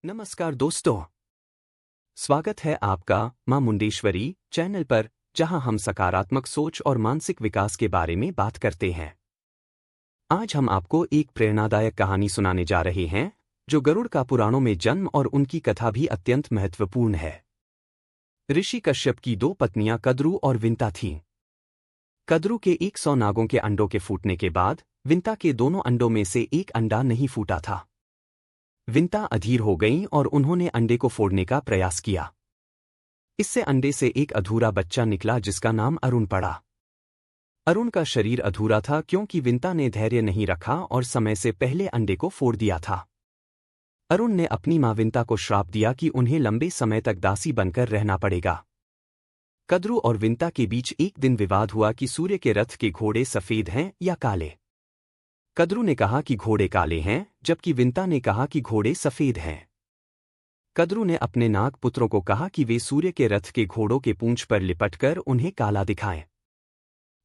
नमस्कार दोस्तों, स्वागत है आपका मां मुंडेश्वरी चैनल पर, जहां हम सकारात्मक सोच और मानसिक विकास के बारे में बात करते हैं। आज हम आपको एक प्रेरणादायक कहानी सुनाने जा रहे हैं, जो गरुड़ का पुराणों में जन्म और उनकी कथा भी अत्यंत महत्वपूर्ण है। ऋषि कश्यप की दो पत्नियां कद्रू और विंता थीं। कद्रू के 100 नागों के अंडों के फूटने के बाद विंता के दोनों अंडों में से एक अंडा नहीं फूटा था। विंता अधीर हो गईं और उन्होंने अंडे को फोड़ने का प्रयास किया। इससे अंडे से एक अधूरा बच्चा निकला जिसका नाम अरुण पड़ा। अरुण का शरीर अधूरा था क्योंकि विंता ने धैर्य नहीं रखा और समय से पहले अंडे को फोड़ दिया था। अरुण ने अपनी मां विंता को श्राप दिया कि उन्हें लंबे समय तक दासी बनकर रहना पड़ेगा। कद्रू और विंता के बीच एक दिन विवाद हुआ कि सूर्य के रथ के घोड़े सफेद हैं या काले। कद्रू ने कहा कि घोड़े काले हैं, जबकि विंता ने कहा कि घोड़े सफेद हैं। कद्रू ने अपने नाग पुत्रों को कहा कि वे सूर्य के रथ के घोड़ों के पूंछ पर लिपटकर उन्हें काला दिखाएं।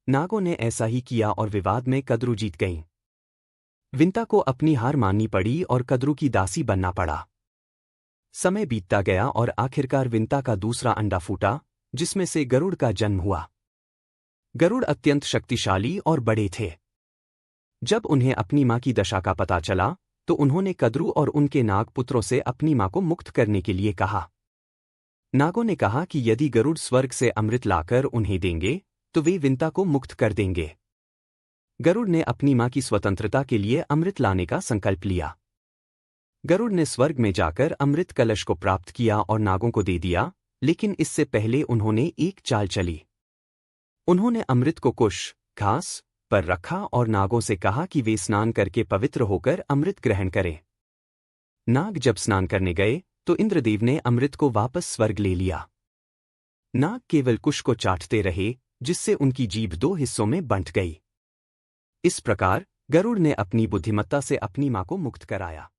नागों ने ऐसा ही किया और विवाद में कद्रू जीत गईं। विंता को अपनी हार माननी पड़ी और कद्रू की दासी बनना पड़ा। समय बीतता गया और आखिरकार विंता का दूसरा अंडा फूटा, जिसमें से गरुड़ का जन्म हुआ। गरुड़ अत्यंत शक्तिशाली और बड़े थे। जब उन्हें अपनी मां की दशा का पता चला, तो उन्होंने कद्रू और उनके नाग पुत्रों से अपनी मां को मुक्त करने के लिए कहा। नागों ने कहा कि यदि गरुड़ स्वर्ग से अमृत लाकर उन्हें देंगे, तो वे विंता को मुक्त कर देंगे। गरुड़ ने अपनी मां की स्वतंत्रता के लिए अमृत लाने का संकल्प लिया। गरुड़ ने स्वर्ग में जाकर अमृत कलश को प्राप्त किया और नागों को दे दिया, लेकिन इससे पहले उन्होंने एक चाल चली। उन्होंने अमृत को कुश, घास पर रखा और नागों से कहा कि वे स्नान करके पवित्र होकर अमृत ग्रहण करें। नाग जब स्नान करने गए, तो इंद्रदेव ने अमृत को वापस स्वर्ग ले लिया। नाग केवल कुश को चाटते रहे, जिससे उनकी जीभ दो हिस्सों में बंट गई। इस प्रकार गरुड़ ने अपनी बुद्धिमत्ता से अपनी मां को मुक्त कराया।